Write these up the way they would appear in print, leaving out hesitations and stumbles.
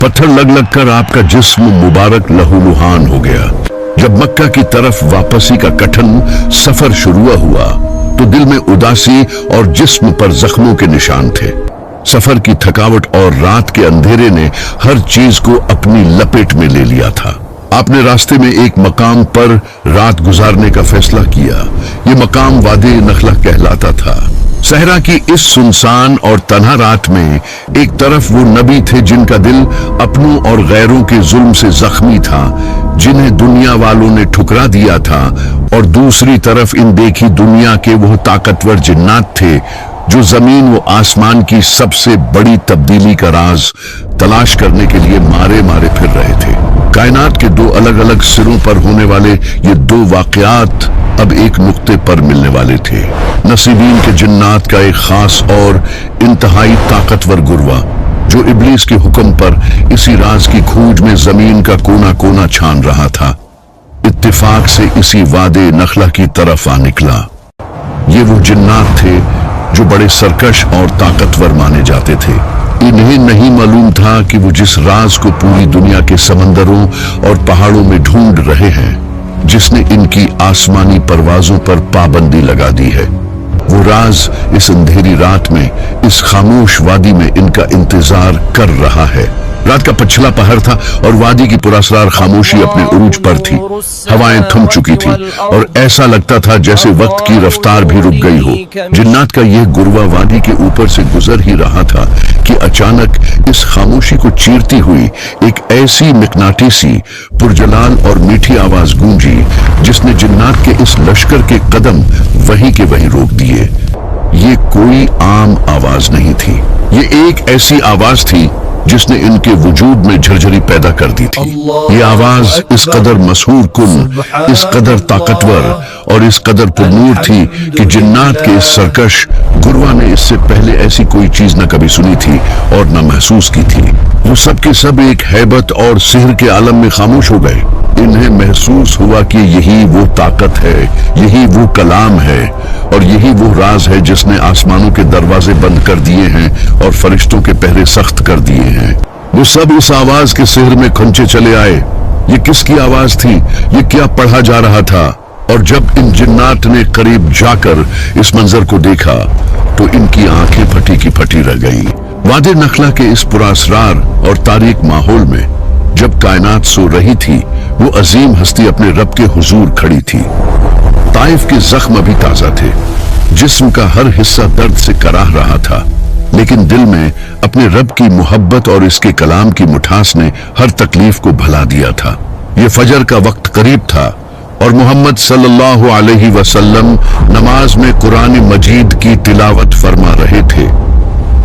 पत्थर लग लग कर आपका जिस्म मुबारक लहूलुहान हो गया। जब मक्का की तरफ वापसी का कठिन सफर शुरू हुआ तो दिल में उदासी और जिस्म पर जख्मों के निशान थे। सफर की थकावट और रात के अंधेरे ने हर चीज को अपनी लपेट में ले लिया था। आपने रास्ते में एक मकाम पर रात गुजारने का फैसला किया। ये मकाम वादी नखला कहलाता था। सहरा की इस सुनसान और तन्हा रात में एक तरफ वो नबी थे जिनका दिल अपनों और गैरों के जुल्म से जख्मी था, जिन्हें दुनिया वालों ने ठुकरा दिया था, और दूसरी तरफ इन देखी दुनिया के वो ताकतवर जिन्नात थे जो जमीन व आसमान की सबसे बड़ी तब्दीली का राज तलाश करने के लिए मारे मारे फिर रहे थे। कायनात के दो अलग अलग सिरों पर होने वाले ये दो वाकयात अब एक नुक्ते पर मिलने वाले थे। नसीबीन के जिन्नात का एक खास और इंतहाई ताकतवर गुरवा जो इब्लीस के हुक्म पर इसी राज की खोज में जमीन का कोना कोना छान रहा था, इत्तेफाक से इसी वादे नखला की तरफ आ निकला। ये वो जिन्नात थे जो बड़े सरकश और ताकतवर माने जाते थे। इन्हें नहीं मालूम था कि वो जिस राज को पूरी दुनिया के समंदरों और पहाड़ों में ढूंढ रहे हैं, जिसने इनकी आसमानी परवाजों पर पाबंदी लगा दी है, वो राज इस अंधेरी रात में, इस खामोश वादी में इनका इंतजार कर रहा है। रात का पछला पहर था और वादी की पुरअसरार खामोशी अपने उरूज पर थी। हवाएं थम चुकी थी और ऐसा लगता था जैसे वक्त की रफ्तार भी रुक गई हो। जिन्नात का यह गुरवा वादी के ऊपर से गुजर ही रहा था कि अचानक इस खामोशी को चीरती हुई एक ऐसी मिकनाटीसी, पुरजलाल और मीठी आवाज गूंजी जिसने जिन्नात के इस लश्कर के कदम वहीं के वहीं रोक दिए। ये कोई आम आवाज नहीं थी, ये एक ऐसी आवाज थी जिसने इनके वजूद में झरझरी पैदा कर दी थी। ये आवाज इस कदर मशहूर कुन, इस कदर ताकतवर और इस कदर पुरनूर थी कि जिन्नात के इस सरकश गुरवा ने इससे पहले ऐसी कोई चीज न कभी सुनी थी और न महसूस की थी। वो सब के सब एक हैबत और सिहर के आलम में खामोश हो गए। इन्हें महसूस हुआ कि यही वो ताकत है, यही वो कलाम है और यही वो राज है जिसने आसमानों के दरवाजे बंद कर दिए हैं और फरिश्तों के पहरे सख्त कर दिए हैं। वो सब इस आवाज के सिहर में खंचे चले आए। ये किसकी आवाज थी? ये क्या पढ़ा जा रहा था? और जब इन जिन्नात ने करीब जाकर इस मंजर को देखा तो इनकी आंखें फटी की फटी रह गई। वादे नखला के इस पुरअसरार और तारीक माहौल में जब कायनात सो रही थी, वो अजीम हस्ती अपने रब के हुजूर खड़ी थी। ताइफ के जख्म अभी ताजा थे, जिस्म का हर हिस्सा दर्द से कराह रहा था, लेकिन दिल में अपने रब की मोहब्बत और इसके कलाम की मुठास ने हर तकलीफ को भुला दिया था। ये फजर का वक्त करीब था और मोहम्मद सल्लल्लाहु अलैहि वसल्लम नमाज में कुरान मजीद की तिलावत फरमा रहे थे।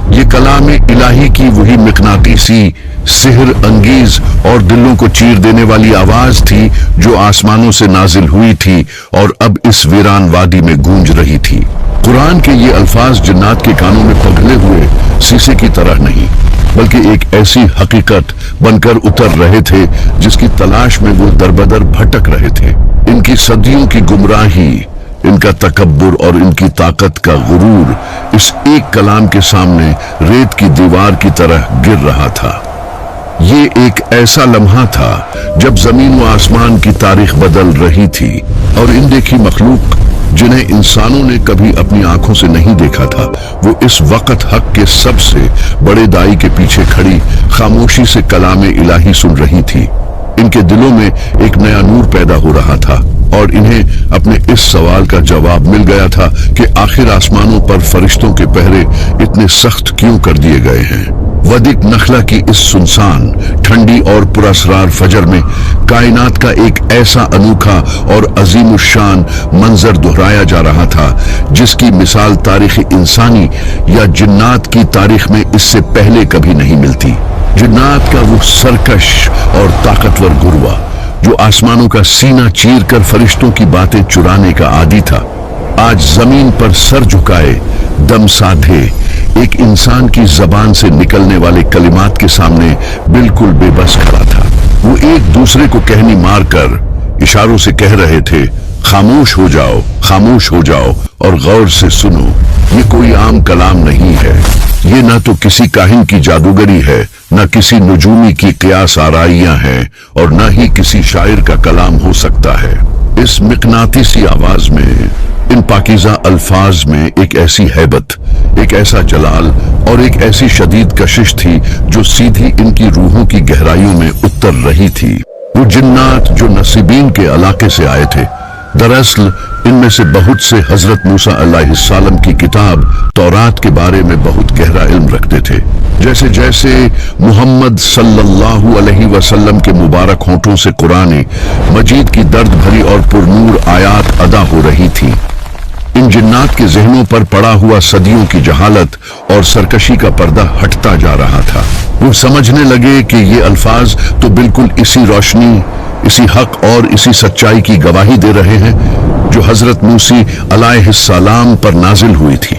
ये कलाम इलाही की वही मिकनातीसी, सिहर अंगीज और दिलों को चीर देने वाली आवाज थी जो आसमानों से नाजिल हुई थी और अब इस वीरान वादी में गूंज रही थी। कुरान के ये अल्फाज जिन्नात के कानों में पिघले हुए शीशे की तरह नहीं, बल्कि एक ऐसी हकीकत बनकर उतर रहे थे जिसकी तलाश में वो दरबदर भटक रहे थे। इनकी सदियों की गुमराही, इनका तकब्बुर और इनकी ताकत का गुरूर इस एक कलाम के सामने रेत की दीवार की तरह गिर रहा था। ये एक ऐसा लम्हा था जब जमीन व आसमान की तारीख बदल रही थी और इन देखी मखलूक जिन्हें इंसानों ने कभी अपनी आंखों से नहीं देखा था, वो इस वक्त हक के सबसे बड़े दाई के पीछे खड़ी खामोशी से कलामे इलाही सुन रही थी। इनके दिलों में एक नया नूर पैदा हो रहा था और इन्हें अपने इस सवाल का जवाब मिल गया था कि आखिर आसमानों पर फरिश्तों के पहरे इतने सख्त क्यों कर दिए गए हैं। वदिक नखला की इस सुनसान, ठंडी और पुरअसरार फजर में कायनात का एक ऐसा अनोखा और अजीमुशान मंजर दोहराया जा रहा था जिसकी मिसाल तारीख इंसानी या जिन्नात की तारीख में इससे पहले कभी नहीं मिलती। जिन्नात का वो सरकश और ताकतवर गुरवा जो आसमानों का सीना चीर कर फरिश्तों की बातें चुराने का आदी था, आज जमीन पर सर झुकाए दम साधे एक इंसान की जबान से निकलने वाले कलिमात के सामने बिल्कुल बेबस खड़ा था। वो एक दूसरे को कहनी मारकर इशारों से कह रहे थे, खामोश हो जाओ, खामोश हो जाओ और गौर से सुनो। ये कोई आम कलाम नहीं है, یہ نہ تو کسی کاہن کی جادوگری ہے، نہ کسی نجومی کی قیاس آرائیاں ہیں، اور نہ ہی کسی شاعر کا کلام ہو سکتا ہے۔ اس مقناطیسی آواز میں، ان پاکیزہ الفاظ میں ایک ایسی ہیبت، ایک ایسا جلال اور ایک ایسی شدید کشش تھی جو سیدھی ان کی روحوں کی گہرائیوں میں اتر رہی تھی۔ وہ جنات جو نصیبین کے علاقے سے آئے تھے، دراصل ان میں سے بہت سے حضرت موسیٰ علیہ السلام کی کتاب تورات کے بارے میں بہت گہرا علم رکھتے تھے۔ جیسے جیسے محمد صلی اللہ علیہ وسلم کے مبارک ہونٹوں سے قرآن مجید کی درد بھری اور پرنور آیات ادا ہو رہی تھی، ان جنات کے ذہنوں پر پڑا ہوا صدیوں کی جہالت اور سرکشی کا پردہ ہٹتا جا رہا تھا۔ وہ سمجھنے لگے کہ یہ الفاظ تو بالکل اسی روشنی، اسی حق اور اسی سچائی کی گواہی دے رہے ہیں جو حضرت موسیٰ علیہ السلام پر نازل ہوئی تھی۔